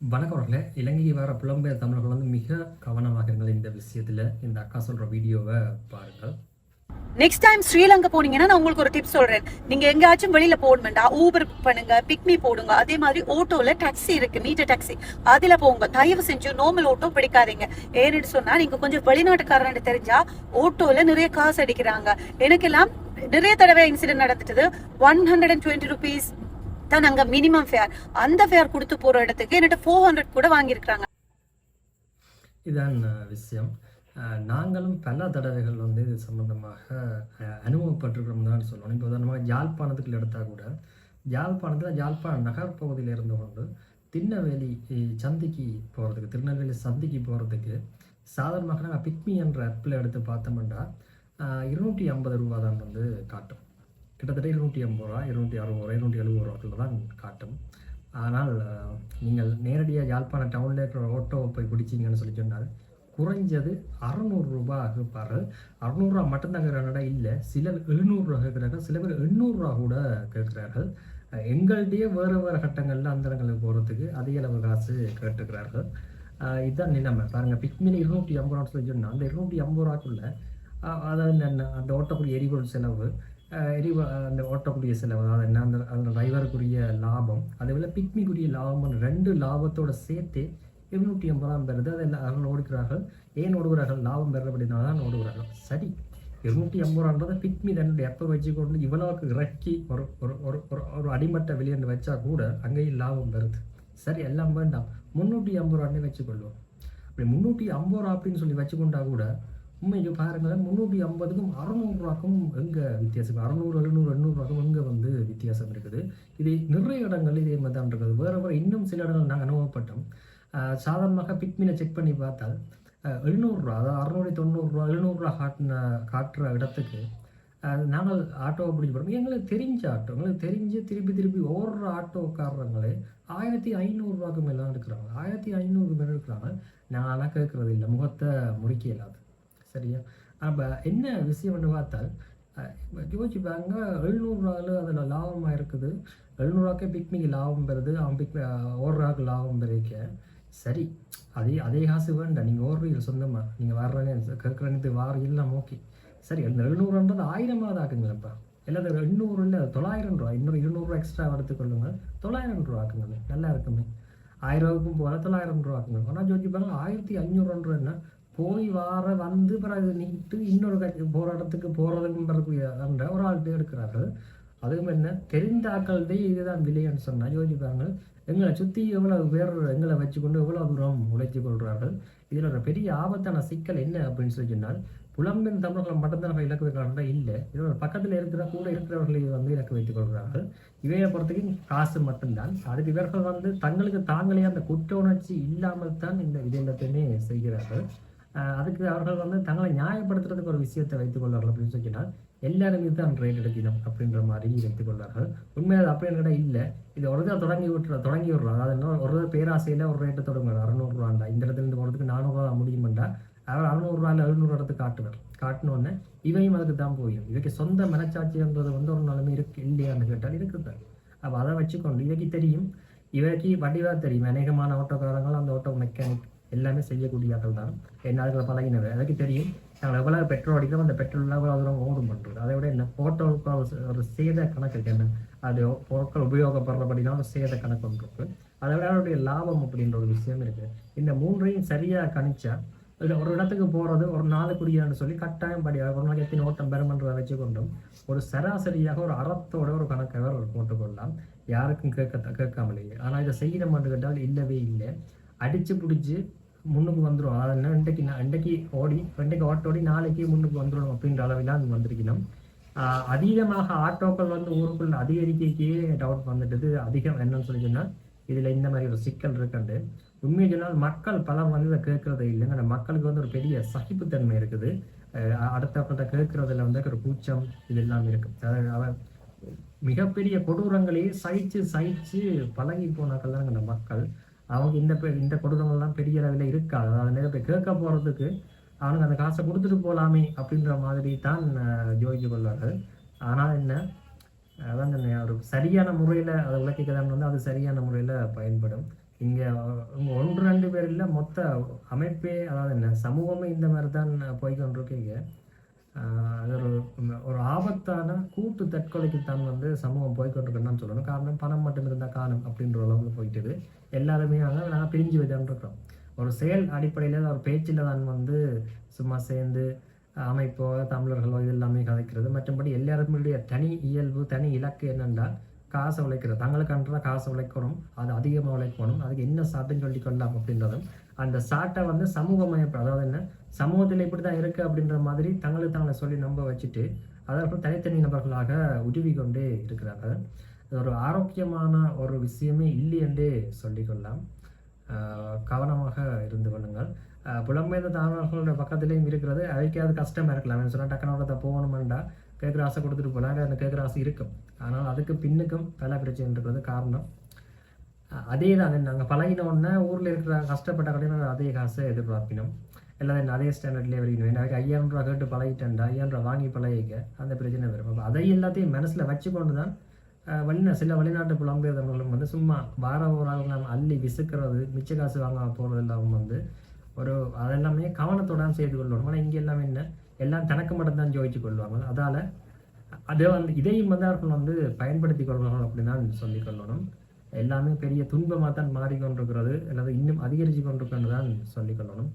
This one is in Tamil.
வணக்கம். இலங்கைக்கு வர புலம்பெயர் தமிழர்கள் மிக கவனமாக இருங்கள். இந்த விஷயத்துல இந்த அக்கா சொல்ற வீடியோவை பாருங்கள். நெக்ஸ்ட் டைம் ஸ்ரீலங்கா போனீங்கன்னா நான் உங்களுக்கு ஒரு டிப்ஸ் சொல்றேன். நீங்க எங்கேயாச்சும் வெளியில போகணும்டா ஊபர் புக் பண்ணுங்க, பிக்மி போடுங்க. அதே மாதிரி ஓட்டோல டாக்ஸி இருக்கு, மீட்டர் டாக்ஸி, அதுல போங்க. தயவு செஞ்சு நார்மல் ஓட்டோ பிடிக்காதீங்க. ஏன்னு சொன்னா நீங்க கொஞ்சம் வெளிநாட்டுக்காரன்னு தெரிஞ்சா ஓட்டோல நிறைய காசு அடிக்கிறாங்க. எனக்கெல்லாம் நிறைய தடவை இன்சிடென்ட் நடந்துட்டது. 120 rupees தான் அங்க மினிமம் ஃபேர். அந்த ஃபேர் கொடுத்து போற இடத்துக்கு என்கிட்ட 400 கூட வாங்கியிருக்காங்க. இதான் விஷயம். நாங்களும் பல தடவைகள் இது சம்பந்தமாக அனுபவப்பட்டிருக்கிறோம் தான் சொல்லணும். இப்போ உதாரணமாக யாழ்ப்பாணத்துக்குள்ள எடுத்தால் கூட யாழ்ப்பாண நகர் பகுதியில் இருந்து கொண்டு திருநெல்வேலி சந்திக்கு போகிறதுக்கு திருநெல்வேலி சந்திக்கு போகிறதுக்கு சாதாரணமாக நாங்கள் பிக்மி என்ற ஆப்பில் எடுத்து பார்த்தோம்னா 250 ரூபா தான் காட்டும். கிட்டத்தட்ட 250 ரூபா, 260 ரூபா, 270 ரூபாக்குள்ள தான் காட்டும். ஆனால் நீங்கள் நேரடியாக யாழ்ப்பாண டவுனில் இருக்கிற ஓட்டோவை போய் பிடிச்சிங்கன்னு சொல்லி சொன்னால் குறைஞ்சது 600 ரூபா கேட்பார்கள். 600 ரூபா மட்டும்தான் கேட்குறாங்க, இல்லை சிலர் 700 ரூபா கேட்குறார்கள், சில பேர் 800 ரூபா கூட கேட்குறார்கள். எங்கள்கிட்டயே வேறு கட்டங்களில் அந்த இடங்களுக்கு போகிறதுக்கு அதிக அளவு காசு கேட்டுக்கிறார்கள். இதுதான் நிலைமை பாருங்கள். பிக்மில் 250 ரூபான்னு சொல்லி சொன்னால் அந்த 250 ரூபாக்குள்ள அதாவது அந்த ஓட்டக்கூடிய எரிபொருள் செலவு, அந்த ஓட்டக்கூடிய செலவு, அதாவது என்ன அந்த டிரைவருக்குரிய லாபம், அதே போல் பிக்மிக்குரிய லாபம், 2 லாபத்தோடு சேர்த்து 250 ரூபா பெறுது. அதில் அவர்கள் ஓடுகிறார்கள். ஏன் ஓடுகிறார்கள்? லாபம் பெறப்படினால தான் ஓடுகிறார்கள். சரி, 250 ரூபான்றதை பிக்மி தன்னுடைய எப்போ வச்சுக்கொண்டு இவ்வளவுக்கு இறக்கி ஒரு ஒரு ஒரு ஒரு அடிமட்ட வெளியேண்டு வச்சா கூட அங்கேயும் லாபம் பெறுது. சரி, எல்லாம் வேண்டாம், 350 ரூபான்னு வச்சுக்கொள்வோம். அப்படி 350 ரூபா அப்படின்னு சொல்லி வச்சுக்கொண்டா கூட உண்மைக்கு பாருங்களேன், 350க்கும் 600 ரூபாக்கும் எங்கே வித்தியாசம்? 600, 700, 800 ரூபாக்கும் எங்கே வித்தியாசம் இருக்குது. இது நிறைய இடங்கள் இதே மாதிரி தான் இருக்குது. வேறு இன்னும் சில இடங்கள் நாங்கள் அனுபவப்பட்டோம். சாதாரணமாக பிக்மியில் செக் பண்ணி பார்த்தால் 700 ரூபா, அதாவது 690 ரூபா, 700 ரூபா காட்டுற இடத்துக்கு நாங்கள் ஆட்டோவை பிடிச்சி போகிறோம். எங்களுக்கு தெரிஞ்ச ஆட்டோ, எங்களுக்கு தெரிஞ்சு திருப்பி ஓடுற ஆட்டோக்காரங்களே 1500 ரூபாய்க்கு மேலே தான் எடுக்கிறாங்க. 1500 மேலே எடுக்கிறாங்க. நாங்களாம் கேட்குறது இல்லை, முகத்தை முடிக்க இல்லாது. சரியா? அப்போ என்ன விஷயம்னு பார்த்தால் யோசிச்சுப்பாங்க, 700 ரூபாவில் அதில் லாபமாக இருக்குது. 700 ரூபாய்க்கே பிக்மிக்கு லாபம் பெறுது, அவன் ஓடுறாக்கு லாபம் பெருக்க. சரி, அதே காசு வேண்டாம். நீங்கள் ஓடுறீங்க சொந்தமாக, நீங்கள் வர்றீங்க கேட்குறேன்னு வார எல்லாம் ஓகே. சரி, அந்த 700ன்றது 1000 ஆக்குங்களப்பா. இல்லை 800 இல்லை 900 ரூபா, இன்னொரு 200 ரூபா எக்ஸ்ட்ரா எடுத்துக்கொள்ளுங்க, 900 ரூபா ஆக்குங்க, நல்லா இருக்குமே. 1000 ரூபாய்க்கும் போல 900 ரூபா ஆக்குங்க. ஆனால் யோசிச்சுப்பாங்க, 1500 என்ன போய் வந்து பிறகு நீட்டு இன்னொரு போகிற இடத்துக்கு போகிறதுக்கும் பிறகு ஒரு ஆள்கிட்ட எடுக்கிறார்கள். அதுவும் என்ன தெரிந்த ஆக்கள்கிட்டே இதுதான் விலைன்னு சொன்னால் யோசிப்பாங்க, எங்களை சுற்றி எவ்வளவு பேர் எங்களை வச்சுக்கொண்டு எவ்வளோ தூரம் உழைச்சி கொள்கிறார்கள். இதில் ஒரு பெரிய ஆபத்தான சிக்கல் என்ன அப்படின்னு சொல்லி சொன்னால், புலம்பெயர் தமிழர்களை மட்டும்தான் இலக்கு வைக்கிறாங்க இல்லை, இதோட பக்கத்தில் இருக்கிறவர்களை இலக்கு வைத்துக் கொள்கிறார்கள். இவையை பொறுத்தவரைக்கும் காசு மட்டும்தான். அதுக்கு இவர்கள் தங்களுக்கு தாங்களே அந்த குற்ற உணர்ச்சி இல்லாமல் தான் இந்த இதெல்லாத்தையுமே செய்கிறார்கள். அதுக்கு அவர்கள் தங்களை நியாயப்படுத்துறதுக்கு ஒரு விஷயத்தை வைத்துக் கொள்வார்கள் அப்படின்னு சொல்லினால் எல்லாரும் இதுதான் ரேட் எடுக்கணும் அப்படின்ற மாதிரி வைத்துக் கொள்வார்கள். உண்மையாக அப்படின்ற இல்லை, இது ஒரு தான் தொடங்கி விடுறோம். அதாவது என்ன, ஒரு பேராசையில் ஒரு ரேட்டை தொடங்குவார். 600 ரூபாண்டா, இந்த இடத்துல இருந்து போகிறதுக்கு 400 ரூபா முடியுமெண்டா அவர் 600 ரூபாயில் 700 இடத்துக்கு காட்டுவார். காட்டினோடனே இவையும் அதுக்கு தான் போயிடும். இவைக்கு சொந்த மனச்சாட்சின்றது ஒரு நிலைமை இல்லையான்னு கேட்டால் இருக்குது. அப்போ அதை வச்சுக்கொண்டு இவைக்கு தெரியும், இவைக்கு வடிவாக தெரியும். அநேகமான ஓட்டோக்காரங்கள் அந்த ஓட்டோ மெக்கானிக் எல்லாமே செய்யக்கூடியாக்கள் தான். என்ன அதுக்கு பழகினவை அதுக்கு தெரியும். நாங்கள் எவ்வளோ பெட்ரோல் அடிக்கிறோம், அந்த பெட்ரோல் எவ்வளோ தூரம் ஓடும் பண்ணுறது. அதை விட என்ன போட்டோவுக்கு ஒரு சேத கணக்கு இருக்கு. என்ன அது பொருட்கள் உபயோகப்படுறபடினா ஒரு சேத கணக்கு ஒன்று இருக்கு. அதை விட அவருடைய லாபம் அப்படின்ற ஒரு விஷயம் இருக்குது. இந்த மூன்றையும் சரியாக கணிச்சா ஒரு இடத்துக்கு போகிறது ஒரு நாளுக்குரியான்னு சொல்லி கட்டாயம் ஒரு நாளைக்கு எத்தனை ஓட்டம் பெறுமன்றதை வச்சுக்கொண்டும் ஒரு சராசரியாக ஒரு அறத்தோட ஒரு கணக்கை போட்டுக்கொள்ளலாம், யாருக்கும் கேட்காமலேயே. ஆனால் இதை செய்யணும்னு கேட்டால் இல்லவே இல்லை. அடித்து பிடிச்சி முன்னுக்கு வந்துடும். அதனால் இன்றைக்கு ஓட்டோடி நாளைக்கு முன்னுக்கு வந்துடும் அப்படின்ற அளவிலாம் வந்திருக்கணும். அதிகமாக ஆட்டோக்கள் ஊருக்குள்ள அதிகரிக்கைக்கே டவுட் வந்துட்டது அதிகம். என்னன்னு சொல்லி சொன்னால் இதில் இந்த மாதிரி ஒரு சிக்கல் இருக்குண்டு. உண்மையை சொன்னால் மக்கள் பலர் இதை கேட்கறதே இல்லைங்க. அந்த மக்களுக்கு ஒரு பெரிய சகிப்புத்தன்மை இருக்குது. அடுத்தவங்கள்ட்ட கேட்கறதுல ஒரு கூச்சம் இதெல்லாம் இருக்குது. அதாவது மிகப்பெரிய கொடூரங்களையே சகிச்சு பழகி போனாக்கள் தான் அந்த மக்கள். அவங்க இந்த கொடூரங்கள்லாம் பெரிய அளவில் இருக்காது. அதாவது போய் கேட்க போகிறதுக்கு அவனுக்கு அந்த காசை கொடுத்துட்டு போகலாமே அப்படின்ற மாதிரி தான் யோசிச்சு கொள்வார்கள். ஆனால் என்ன, அதான் ஒரு சரியான முறையில் அதை உழைக்கதான் அது சரியான முறையில் பயன்படும். இங்கே ஒன்று ரெண்டு பேர் இல்லை, மொத்த அமைப்பே, அதாவது என்ன சமூகமே இந்த மாதிரி தான் போய்கொண்டிருக்கீங்க. அது ஒரு ஆபத்தான கூட்டு தற்கொலைக்கு தான் சமூகம் போய்கொண்டிருக்குன்னு சொல்லணும். காரணம் பணம் மட்டும் இருந்தால் காணும் அப்படின்ற அளவுக்கு போயிட்டுது. எல்லாருமே நாங்கள் பிரிஞ்சு வைதான்ருக்கிறோம். ஒரு செயல் அடிப்படையில் ஒரு பேச்சில் தான் சும்மா சேர்ந்து அமைப்போ தமிழர்களோ இது எல்லாமே கதைக்கிறது. மற்றபடி எல்லாருமே தனி இயல்பு தனி இலக்கு என்னென்றால் காசை உழைக்கிறது. தங்களுக்கான காசை உழைக்கணும், அது அதிகமாக உழைக்கணும், அதுக்கு என்ன சாட்டுன்னு சொல்லி கொள்ளலாம் அப்படின்றதும் அந்த சாட்டை சமூகமயப்பு, அதாவது என்ன சமூகத்தில் இப்படி தான் இருக்குது அப்படின்ற மாதிரி தங்களுக்கு தாங்களை சொல்லி நம்ப வச்சுட்டு அதற்கு தனித்தனி நபர்களாக உருவி கொண்டே இருக்கிறாங்க. இது ஒரு ஆரோக்கியமான ஒரு விஷயமே இல்லை என்றே சொல்லிக்கொள்ளலாம். கவனமாக இருந்து கொள்ளுங்கள். புலம்பெயர்ந்த தமிழர்களோட பக்கத்துலேயும் இருக்கிறது. அவைக்காவது கஷ்டமாக இருக்கலாம். சொன்னால் டக்குனோட போகணுமெண்டா கேட்குற ஆசை கொடுத்துட்டு போகலாம், அந்த கேட்குற ஆசை இருக்கும். ஆனால் அதுக்கு பின்னுக்கும் பல பிரச்சனை இருக்கிறது. காரணம் அதே தான். நாங்கள் பழகினோடனே ஊரில் இருக்கிற கஷ்டப்பட்ட கடையில் அதே காசை எதிர்பார்ப்பினோம். எல்லாரும் அதே ஸ்டாண்டர்ட்லேயே வரைக்கணும். எனக்கு 5000 ரூபா கேட்டு பழகிட்டேன்டா, 5000 ரூபா வாங்கி பழகிக்க அந்த பிரச்சனை வரும். அப்போ அதை எல்லாத்தையும் மனசில் வச்சுக்கொண்டு தான் சில வெளிநாட்டு புலம்பெயர்ந்தவர்களும் சும்மா வார ஒரு நாம் அள்ளி விசுக்கிறது, மிச்ச காசு வாங்க போகிறது எல்லாம் ஒரு அதெல்லாமே கவனத்தோடு செய்து கொள்ளணும். ஆனால் இங்கே எல்லாமே என்ன எல்லாம் தனக்கு மட்டும்தான் ஜோதிச்சு கொள்வாங்க. அதால் அதை இதையும் அவர்கள் பயன்படுத்தி கொள்வார்கள் அப்படின்னு தான் சொல்லிக் கொள்ளணும். எல்லாமே பெரிய துன்பமாக தான் மாறிக்கொண்டிருக்கிறது, அல்லது இன்னும் அதிகரித்து கொண்டிருக்கிறது தான் சொல்லிக் கொள்ளணும்.